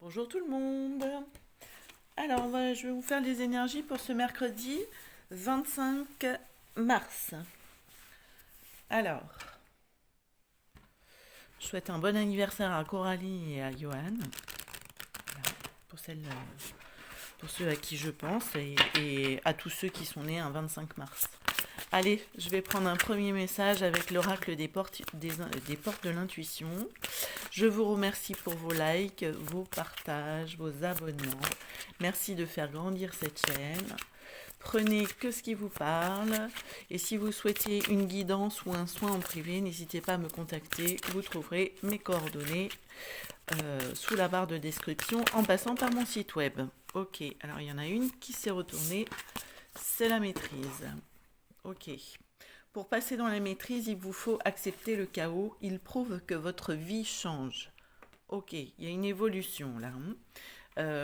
Bonjour tout le monde. Alors, je vais vous faire les énergies pour ce mercredi 25 mars. Alors, je souhaite un bon anniversaire à Coralie et à Johan, voilà, pour ceux à qui je pense, et à tous ceux qui sont nés un 25 mars. Allez, je vais prendre un premier message avec l'oracle des portes de l'intuition. Je vous remercie pour vos likes, vos partages, vos abonnements. Merci de faire grandir cette chaîne. Prenez que ce qui vous parle. Et si vous souhaitez une guidance ou un soin en privé, n'hésitez pas à me contacter. Vous trouverez mes coordonnées sous la barre de description en passant par mon site web. Ok, alors il y en a une qui s'est retournée. C'est la maîtrise. Ok. Pour passer dans la maîtrise, il vous faut accepter le chaos. Il prouve que votre vie change. Ok, il y a une évolution là.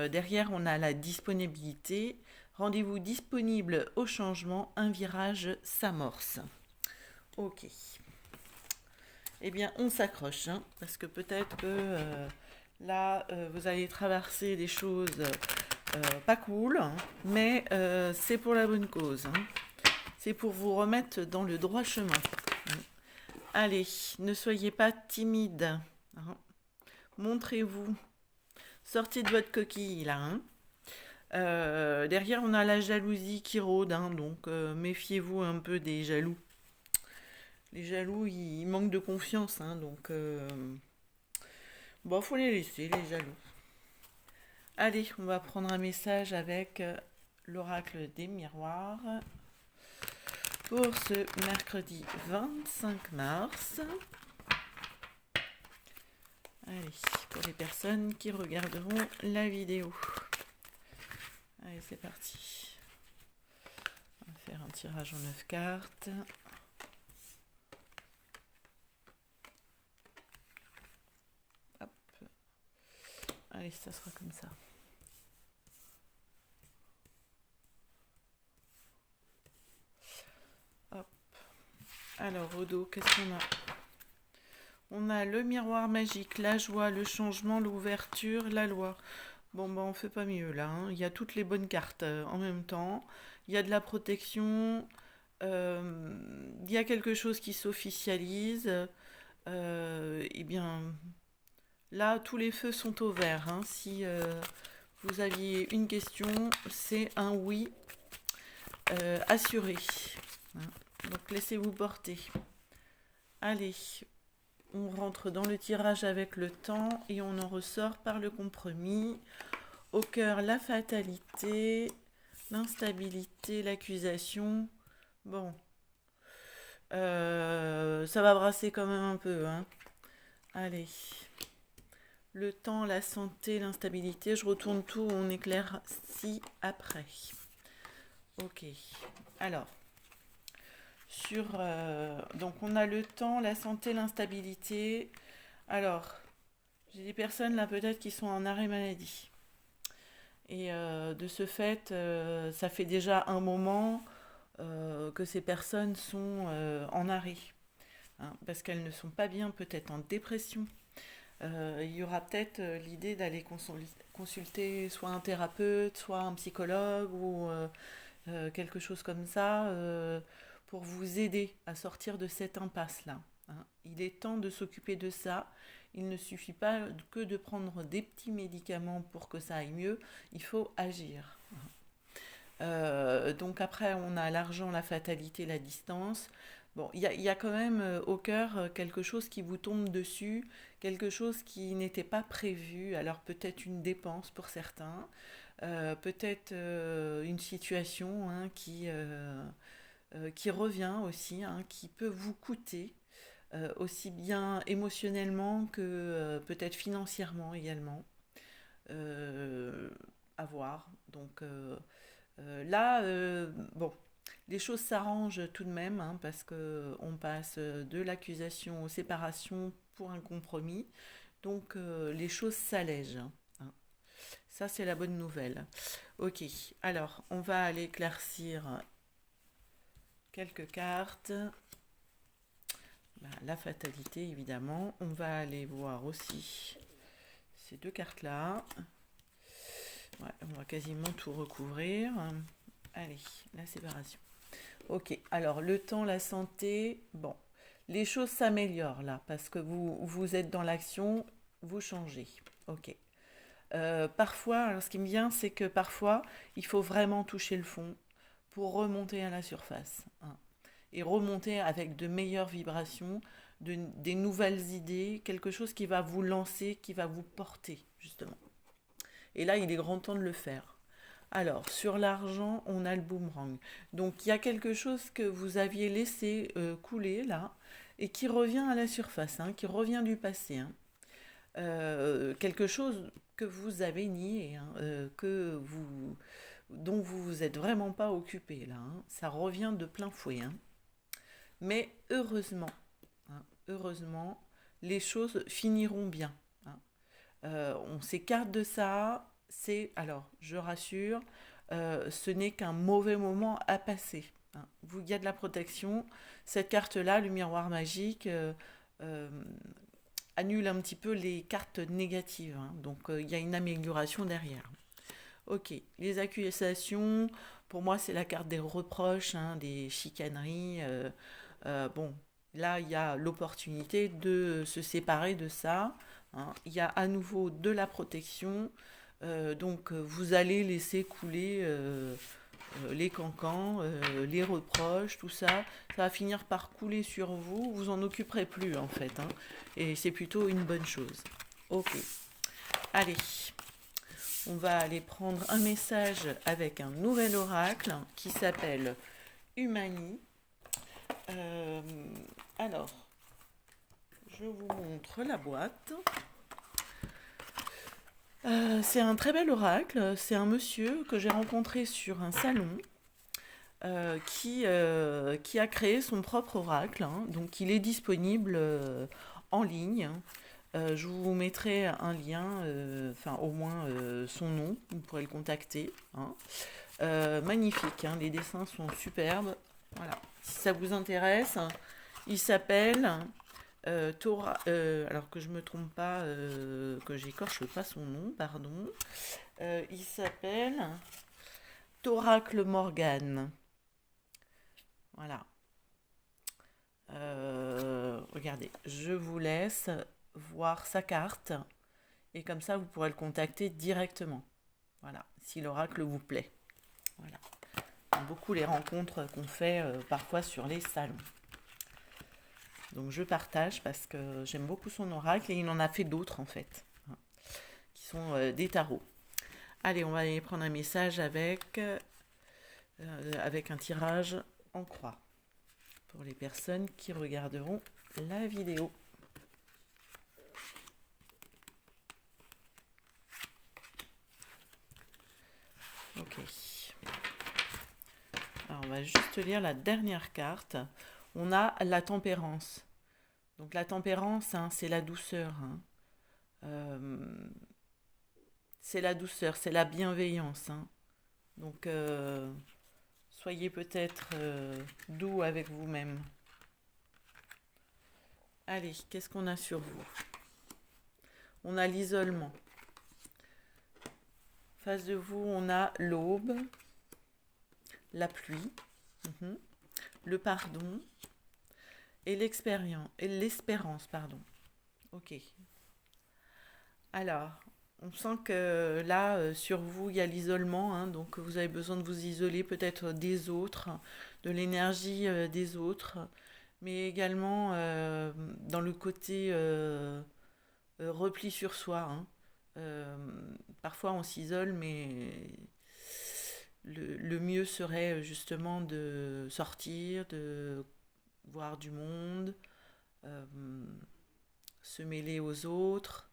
Derrière, on a la disponibilité. Rendez-vous disponible au changement. Un virage s'amorce. Ok. Eh bien, on s'accroche, hein, parce que peut-être que là, vous allez traverser des choses pas cool, hein, mais c'est pour la bonne cause. Hein. C'est pour vous remettre dans le droit chemin. Allez, ne soyez pas timide. Hein. Montrez-vous. Sortez de votre coquille, là. Hein. Derrière, on a la jalousie qui rôde, hein, donc méfiez-vous un peu des jaloux. Les jaloux, ils manquent de confiance, hein, donc bon, faut les laisser, les jaloux. Allez, on va prendre un message avec l'oracle des miroirs pour ce mercredi 25 mars. Allez, pour les personnes qui regarderont la vidéo. Allez, c'est parti. On va faire un tirage en 9 cartes. Hop. Allez, ça sera comme ça. Hop. Alors, au dos, qu'est-ce qu'on a? On a le miroir magique, la joie, le changement, l'ouverture, la loi. Bon, ben, on fait pas mieux là. Hein. Il y a toutes les bonnes cartes en même temps. Il y a de la protection. Il y a quelque chose qui s'officialise. Eh bien, là, tous les feux sont au vert. Hein. Si vous aviez une question, c'est un oui assuré. Hein. Donc, laissez-vous porter. Allez, on rentre dans le tirage avec le temps et on en ressort par le compromis. Au cœur, la fatalité, l'instabilité, l'accusation. Bon, ça va brasser quand même un peu. Hein. Allez. Le temps, la santé, l'instabilité. Je retourne tout, on éclaircit après. Ok. Alors, donc on a le temps, la santé, l'instabilité. Alors, j'ai des personnes là peut-être qui sont en arrêt maladie. Et de ce fait, ça fait déjà un moment que ces personnes sont en arrêt. Hein, parce qu'elles ne sont pas bien, peut-être en dépression. Il y aura peut-être l'idée d'aller consulter soit un thérapeute, soit un psychologue ou quelque chose comme ça pour vous aider à sortir de cette impasse-là. Hein. Il est temps de s'occuper de ça. Il ne suffit pas que de prendre des petits médicaments pour que ça aille mieux. Il faut agir. Donc après, on a l'argent, la fatalité, la distance. Bon, il y a quand même au cœur quelque chose qui vous tombe dessus, quelque chose qui n'était pas prévu. Alors peut-être une dépense pour certains, peut-être une situation hein, qui revient aussi, hein, qui peut vous coûter, aussi bien émotionnellement que peut-être financièrement également. Euh, à voir. Donc là, bon, les choses s'arrangent tout de même, hein, parce que on passe de l'accusation aux séparations pour un compromis. Donc les choses s'allègent. Hein. Ça, c'est la bonne nouvelle. Ok, alors on va aller éclaircir quelques cartes. Ben, la fatalité, évidemment. On va aller voir aussi ces deux cartes-là. Ouais, on va quasiment tout recouvrir. Allez, la séparation. Ok, alors le temps, la santé, bon, les choses s'améliorent là, parce que vous êtes dans l'action, vous changez. Ok. Parfois, alors ce qui me vient, c'est que parfois, il faut vraiment toucher le fond pour remonter à la surface, hein. Et remonter avec de meilleures vibrations, des nouvelles idées, quelque chose qui va vous lancer, qui va vous porter, justement. Et là, il est grand temps de le faire. Alors, sur l'argent, on a le boomerang. Donc, il y a quelque chose que vous aviez laissé couler là, et qui revient à la surface, hein, qui revient du passé, hein. Quelque chose que vous avez nié, hein, dont vous vous êtes vraiment pas occupé là, hein. Ça revient de plein fouet, hein. Mais heureusement, hein, heureusement, les choses finiront bien, hein. On s'écarte de ça. Alors, je rassure, ce n'est qu'un mauvais moment à passer, hein. Il y a de la protection. Cette carte-là, le miroir magique, euh, annule un petit peu les cartes négatives, hein. Donc, il y a une amélioration derrière. Ok, les accusations, pour moi, c'est la carte des reproches, hein, des chicaneries. Bon, là, il y a l'opportunité de se séparer de ça, hein. Il y a à nouveau de la protection. Donc, vous allez laisser couler les cancans, les reproches, tout ça. Ça va finir par couler sur vous. Vous en occuperez plus, en fait, hein. Et c'est plutôt une bonne chose. Ok, allez. On va aller prendre un message avec un nouvel oracle qui s'appelle Humani. Euh, alors, je vous montre la boîte. C'est un très bel oracle. C'est un monsieur que j'ai rencontré sur un salon qui a créé son propre oracle, hein. Donc, il est disponible en ligne. Je vous mettrai un lien, enfin au moins son nom, vous pourrez le contacter, hein. Magnifique, hein, les dessins sont superbes. Voilà. Si ça vous intéresse, il s'appelle alors que je me trompe pas, que j'écorche pas son nom, pardon. Il s'appelle Thoracle Morgan. Voilà. Regardez, je vous laisse voir sa carte et comme ça vous pourrez le contacter directement. Voilà, si l'oracle vous plaît. Voilà. J'aime beaucoup les rencontres qu'on fait parfois sur les salons. Donc je partage parce que j'aime beaucoup son oracle et il en a fait d'autres en fait, hein, qui sont des tarots. Allez, on va aller prendre un message avec un tirage en croix pour les personnes qui regarderont la vidéo. Ok. Alors on va juste lire la dernière carte. On a la tempérance. Donc la tempérance, hein, c'est la douceur, hein. Euh, c'est la douceur, c'est la bienveillance, hein. Donc soyez peut-être doux avec vous-même. Allez, qu'est-ce qu'on a sur vous? On a l'isolement. Face de vous, on a l'aube, la pluie, le pardon et l'espérance, pardon. Ok. Alors, on sent que là, sur vous, il y a l'isolement, hein, donc vous avez besoin de vous isoler peut-être des autres, de l'énergie des autres, mais également dans le côté repli sur soi, hein. Euh, Parfois on s'isole, mais le mieux serait justement de sortir, de voir du monde, euh, se mêler aux autres.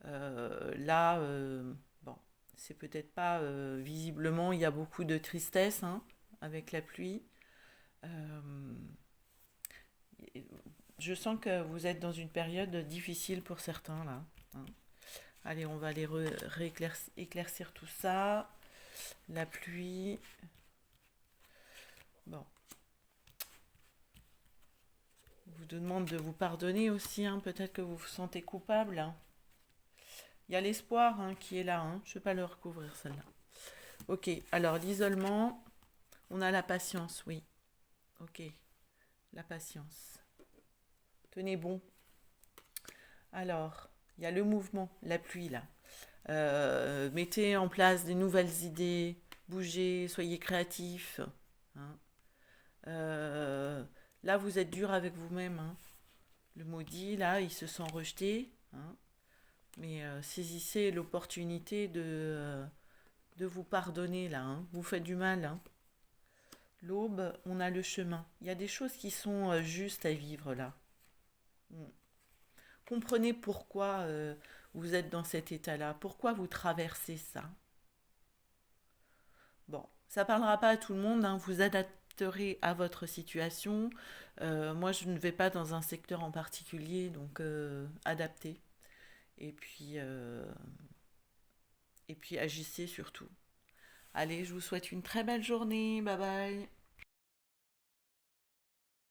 Là, bon, c'est peut-être pas visiblement, il y a beaucoup de tristesse, hein, avec la pluie. Euh, je sens que vous êtes dans une période difficile pour certains là, hein. Allez, on va aller éclaircir tout ça. La pluie. Bon. On vous demande de vous pardonner aussi, hein. Peut-être que vous vous sentez coupable, hein. Il y a l'espoir hein, qui est là. Hein. Je ne vais pas le recouvrir celle-là. Ok, alors l'isolement, on a la patience, oui. Ok, la patience. Tenez bon. Alors, il y a le mouvement, la pluie là. Mettez en place des nouvelles idées, bougez, soyez créatifs. Hein. Euh, Là, vous êtes dur avec vous-même. Hein. Le maudit, là, il se sent rejeté. Hein. Mais saisissez l'opportunité de vous pardonner, là. Hein. Vous faites du mal. Hein. L'aube, on a le chemin. Il y a des choses qui sont justes à vivre, là. Mm. Comprenez pourquoi vous êtes dans cet état-là, pourquoi vous traversez ça. Bon, ça parlera pas à tout le monde, hein, vous adapterez à votre situation. Moi, je ne vais pas dans un secteur en particulier, donc adaptez. Et puis, euh, et puis agissez surtout. Allez, je vous souhaite une très belle journée. Bye bye.